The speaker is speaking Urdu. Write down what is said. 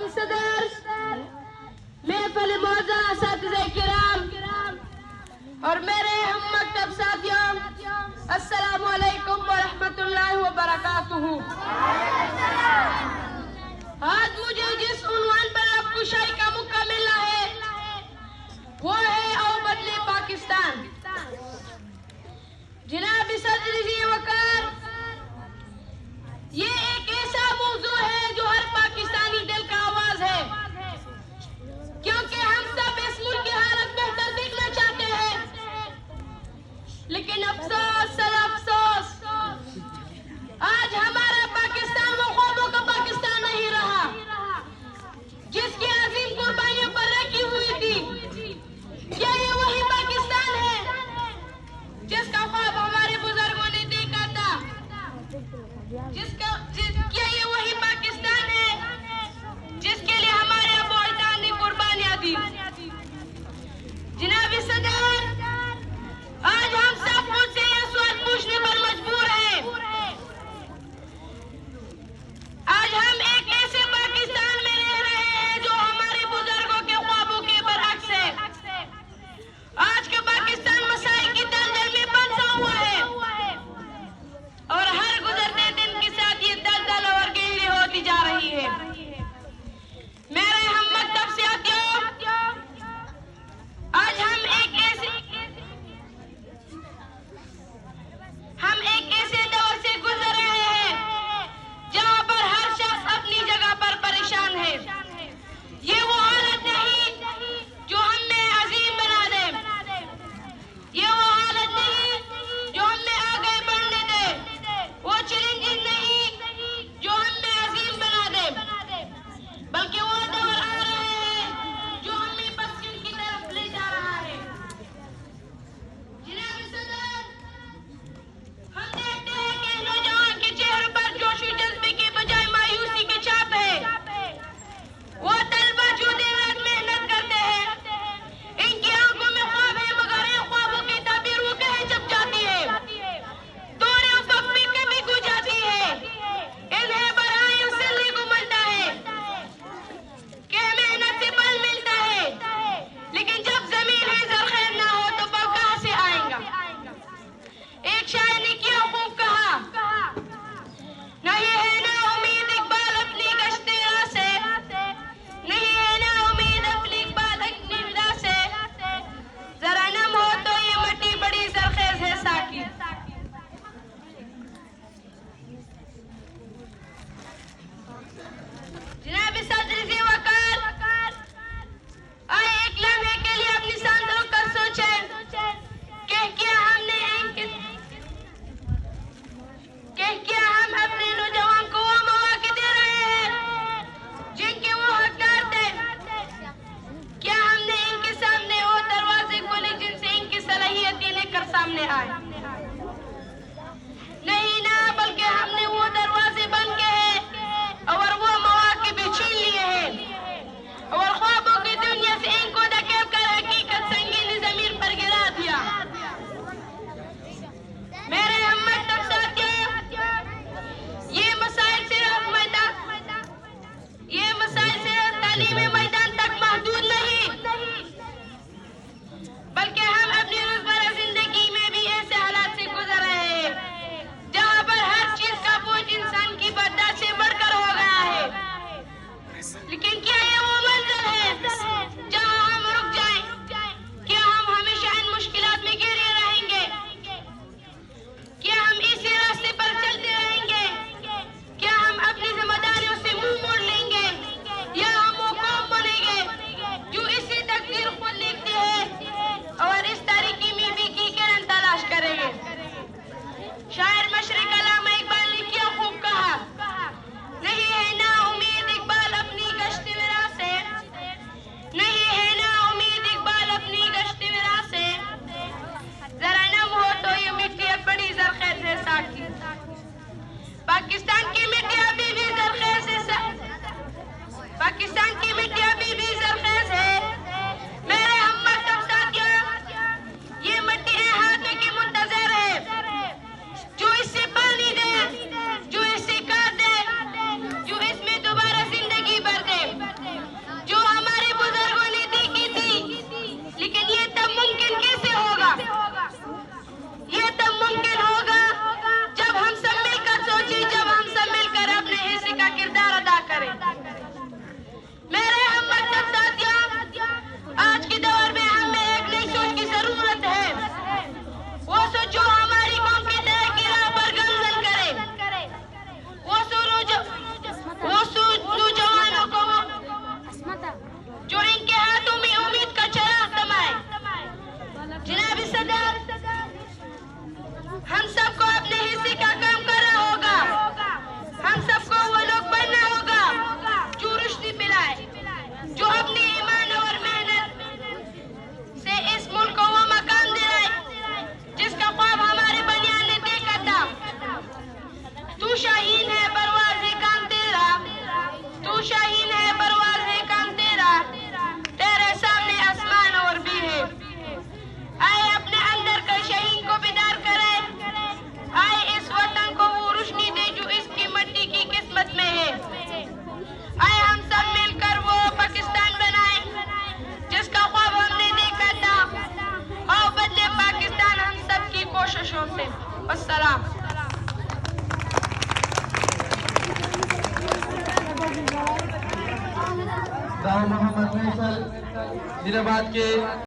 حضرت صدر، محفل معزز اساتذہ کرام اور میرے ہم مکتب ساتھیوں، السلام علیکم ورحمۃ اللہ وبرکاتہ۔ آج مجھے جس عنوان پر لب کشائی کا موقع ملا ہے وہ ہے او بدلے پاکستان۔ جناب صدر وقار، یہ ایک ایسا موضوع ہے جو ہر پاکستانی دل کا آواز ہے، کیونکہ ہم سب اس ملک کی حالت بہتر دیکھنا چاہتے ہیں، لیکن افسوس سر افسوس آج ہمارا پاکستان وہ خوابوں کا پاکستان نہیں رہا جس کی عظیم قربانیوں پر رکھی ہوئی تھی۔ کیا یہ وہی پاکستان ہے جس کا خواب ہمارے بزرگوں نے دیکھا تھا؟ کیا یہ وہی پاکستان ہے جس کے لیے ہمارے ابو اجداد نے قربانیاں دی؟ جناب صدر، آج ہم سب خود سے یہ سوال پوچھنے پر مجبور ہیں، آج ہم ایک ایسے پاکستان میں رہ رہے ہیں جو ہمارے بزرگوں کے خوابوں کے برعکس ہے۔ آج کا پاکستان مسائل کی دلدل میں پھنسا ہوا ہے اور ہر گزرتے دن کے ساتھ یہ دلدل اور گہری ہوتی جا رہی ہے۔ میرے ہم مکتب ساتھیوں، آج ہم ایک ایسے دور سے گزر رہے ہیں جہاں پر ہر شخص اپنی جگہ پر پریشان ہے۔ یہ وہ حالت نہیں جو ہم میں عظیم بنا دے، یہ وہ حالت نہیں جو ہم میں آگے بڑھنے دے، وہ چیلنجز نہیں جو ہم میں عظیم بنا دے، بلکہ وہ دور آ رہے ہیں جو ہمیں پسند کی طرف لے جا رہا ہے۔ جناب صدر، ہم دیکھتے ہیں کہ نوجوان کے چہروں پر جوش و جذبے کے بجائے مایوسی کے چھاپ ہے۔ وہ طلبہ جو دن رات محنت کرتے ہیں، ان کی آنکھوں میں خواب ہے مگر ان خوابوں کی تعبیر وہ کہے جب جاتی ہے، دورے افق میں کمی کو جاتی ہے، انہیں برائیوں سے لے کو ملتا ہے کہ محنت سے پھل ملتا ہے، لیکن جب زمین ہے زرخیز نہ ہو تو پھل کہاں سے آئیں گا؟ ایک شاعر نے کیا خوب کہا، نہیں ہے نا امید اقبال اپنی گشت راہ سے، نہیں ہے نا امید اپنی اقبال اپنی راہ سے، ذرا نم ہو تو یہ مٹی بڑی زرخیز ہے ساکی۔ جناب صدر وقار، آئے ایک لمحے کے لیے اپنی سانس روک کر سوچیں کہ کیا ہم اپنے نوجوان کو وہ مواقع دے رہے ہیں جن کے وہ حقدار تھے؟ کیا ہم نے ان کے سامنے وہ دروازے کھولے جن سے ان کی صلاحیتیں لے کر سامنے آئے؟ نہیں نا، بلکہ ہم نے وہ دروازے بند کیے ہیں اور وہ مواقع بھی چھین لیے ہیں اور خوابوں کی دنیا سے ان کو دھکیل کر حقیقت سنگین ضمیر پر گرا دیا۔ میرے ہم مکتب ساتھیوں، یہ مسائل صرف تعلیمی میدان تک محدود نہیں، بلکہ ہم اپنی روزمرہ زندگی میں بھی ایسے حالات سے گزر رہے ہیں جہاں پر ہر چیز کا بوجھ انسان کی برداشت سے بڑھ کر ہو گیا ہے۔ لیکن کیا یہ وہ منزل ہے جہاں ہم رک جائیں؟ کیا ہم ہمیشہ ان مشکلات میں گھرے رہیں گے؟ کیا ہم اسی راستے پر چلتے رہیں گے؟ کیا ہم اپنی ذمہ داریوں سے منہ موڑ لیں گے یا ہم وہ قوم بنیں گے جو اسی تقدیر خود لکھتے ہیں اور اس تاریکی میں بھی کی کرن تلاش کریں گے؟ شاعر مشرق علامہ اقبال نے کیا خوب کہا، نہیں ہے نا امید اقبال اپنی گشت وراں سے، نہیں ہے نا امید اقبال اپنی گشت وراں سے، ذرا نم ہو تو یہ مٹی اب بڑی زرخیز ہے ساکی۔ پاکستان کی مٹی ابھی بھی زرخیز ہے، پاکستان کی مٹی ابھی بھی زرخیز ہے۔ میرے ہم مکتب ساتھیوں، یہ مٹی احاطے کی منتظر ہے جو اس سے پانی دے، جو اس سے کھاد دے، جو اس میں دوبارہ زندگی بھر دے۔ والسلام. داؤ محمد فیصل ضلع بعد کے